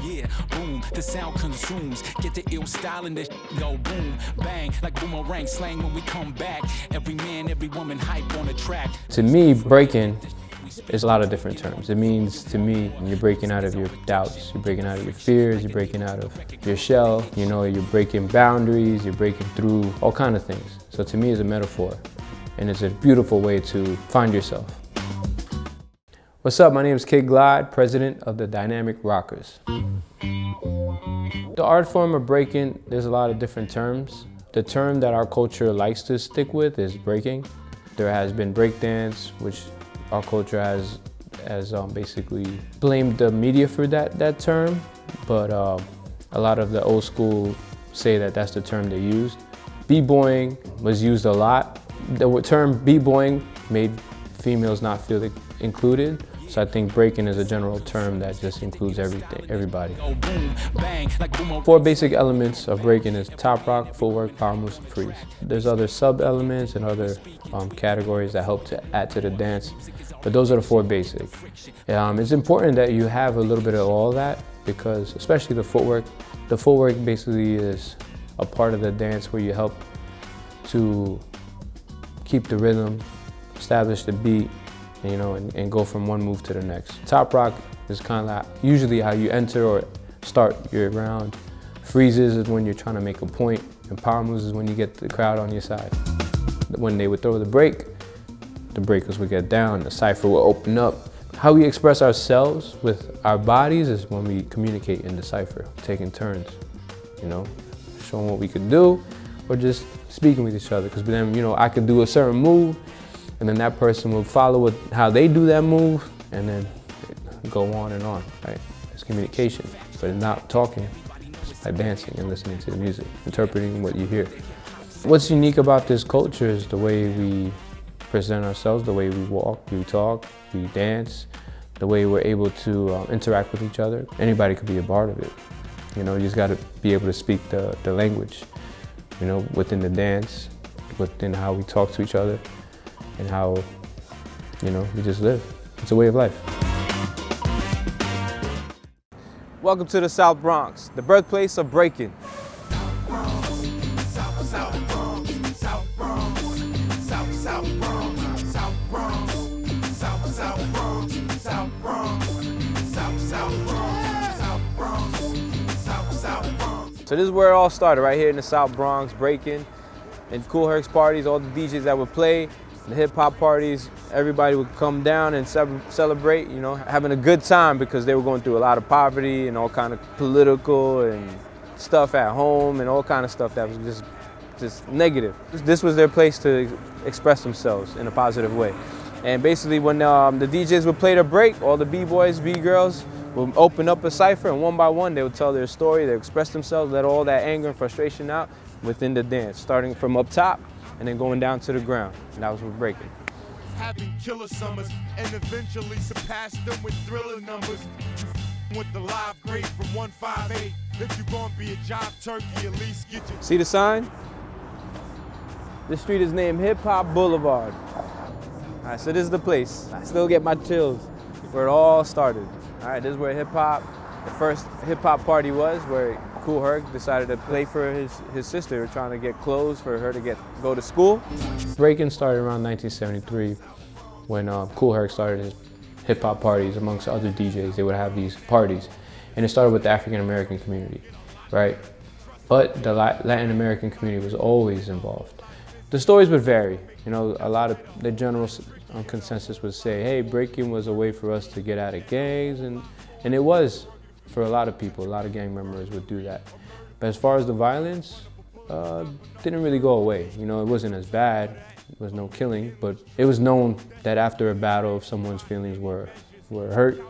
Yeah, boom, the sound consumes. Get the ill style and this go boom, bang, like boomerang slang when we come back. Every man, every woman hype on the track. To me, breaking is a lot of different terms. It means to me, you're breaking out of your doubts, you're breaking out of your fears, you're breaking out of your shell, you know, you're breaking boundaries, you're breaking through all kinds of things. So to me, it's a metaphor, and it's a beautiful way to find yourself. What's up? My name is Kid Glide, president of the Dynamic Rockers. The art form of breaking, there's a lot of different terms. The term that our culture likes to stick with is breaking. There has been breakdance, which our culture has basically blamed the media for that term, but a lot of the old school say that that's the term they used. B-boying was used a lot. The term B-boying made females not feel included. So I think breaking is a general term that just includes everybody. 4 basic elements of breaking is top rock, footwork, power moves, and freeze. There's other sub-elements and other categories that help to add to the dance, but those are the 4 basic. It's important that you have a little bit of all that, because especially the footwork basically is a part of the dance where you help to keep the rhythm, establish the beat, you know, and go from one move to the next. Top rock is kind of like usually how you enter or start your round. Freezes is when you're trying to make a point, and power moves is when you get the crowd on your side. When they would throw the break, the breakers would get down, the cipher will open up. How we express ourselves with our bodies is when we communicate in the cipher, taking turns, you know, showing what we could do, or just speaking with each other. Because then, you know, I could do a certain move, and then that person will follow how they do that move, and then go on and on, right? It's communication, but it's not talking. It's like dancing and listening to the music, interpreting what you hear. What's unique about this culture is the way we present ourselves, the way we walk, we talk, we dance, the way we're able to interact with each other. Anybody could be a part of it. You know, you just gotta be able to speak the language, you know, within the dance, within how we talk to each other, and how, you know, we just live. It's a way of life. Welcome to the South Bronx, the birthplace of breaking. So this is where it all started, right here in the South Bronx, breaking. And Kool Herc's parties, all the DJs that would play, the hip hop parties, everybody would come down and celebrate, you know, having a good time, because they were going through a lot of poverty and all kind of political and stuff at home and all kind of stuff that was just negative. This was their place to express themselves in a positive way. And basically when the DJs would play their break, all the B-boys, B-girls would open up a cipher, and one by one they would tell their story, they would express themselves, let all that anger and frustration out within the dance, starting from up top and then going down to the ground. And that was with breaking. Having killer summers and eventually surpass them with thriller numbers. With the live grade from 158. If you're gonna be a job turkey, at least get your... See the sign? This street is named Hip Hop Boulevard. All right, so this is the place. I still get my chills where it all started. All right, this is where the first hip hop party was, where Kool Herc decided to play for his sister, trying to get clothes for her to go to school. Breaking started around 1973 when Kool Herc started his hip hop parties amongst other DJs. They would have these parties, and it started with the African American community, right? But the Latin American community was always involved. The stories would vary. You know, a lot of the general consensus would say, hey, breaking was a way for us to get out of gangs, and it was for a lot of people. A lot of gang members would do that. But as far as the violence, didn't really go away. You know, it wasn't as bad. There was no killing, but it was known that after a battle, if someone's feelings were hurt,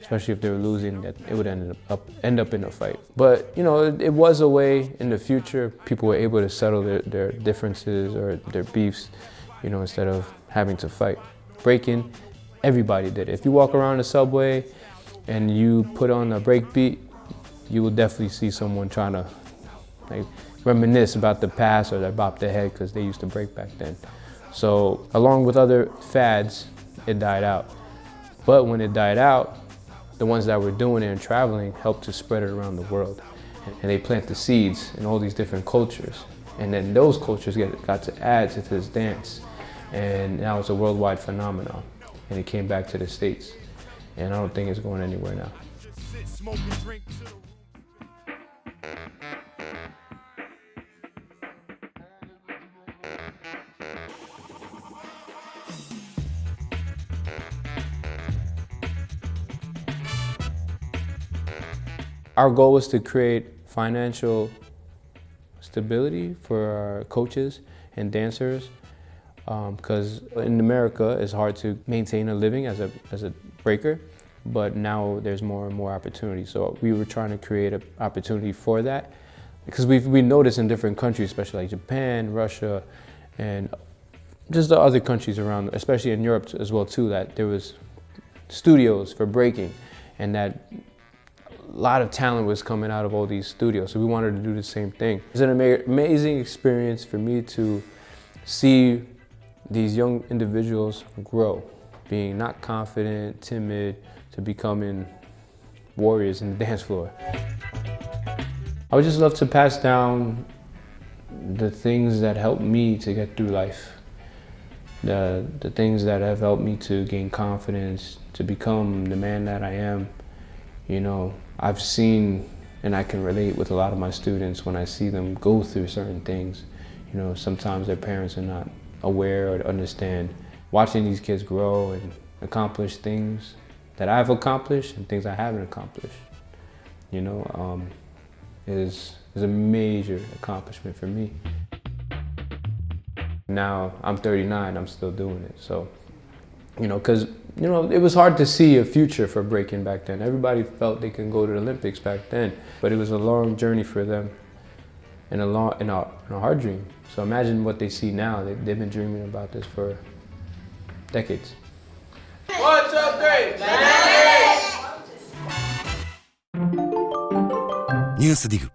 especially if they were losing, that it would end up in a fight. But you know, it was a way in the future people were able to settle their differences or their beefs, you know, instead of having to fight. Breaking, everybody did it. If you walk around the subway and you put on a break beat, you will definitely see someone trying to reminisce about the past, or they bop their head because they used to break back then. So along with other fads, it died out. But when it died out, the ones that were doing it and traveling helped to spread it around the world. And they plant the seeds in all these different cultures. And then those cultures got to add to this dance. And now it's a worldwide phenomenon. And it came back to the States. And I don't think it's going anywhere now. Our goal was to create financial stability for our coaches and dancers, because in America it's hard to maintain a living as a breaker, but now there's more and more opportunity. So we were trying to create an opportunity for that, because we noticed in different countries, especially like Japan, Russia, and just the other countries around, especially in Europe as well too, that there was studios for breaking, and that a lot of talent was coming out of all these studios, so we wanted to do the same thing. It's an amazing experience for me to see these young individuals grow, being not confident, timid, to becoming warriors in the dance floor. I would just love to pass down the things that helped me to get through life, the things that have helped me to gain confidence, to become the man that I am. You know, I've seen, and I can relate with a lot of my students when I see them go through certain things. You know, sometimes their parents are not aware or understand. Watching these kids grow and accomplish things that I've accomplished and things I haven't accomplished, you know, is a major accomplishment for me. Now I'm 39, I'm still doing it. So, you know, because, you know, it was hard to see a future for breaking back then. Everybody felt they could go to the Olympics back then, but it was a long journey for them and a hard dream. So imagine what they see now. They've been dreaming about this for decades. 1, 2, 3, ニュースディグ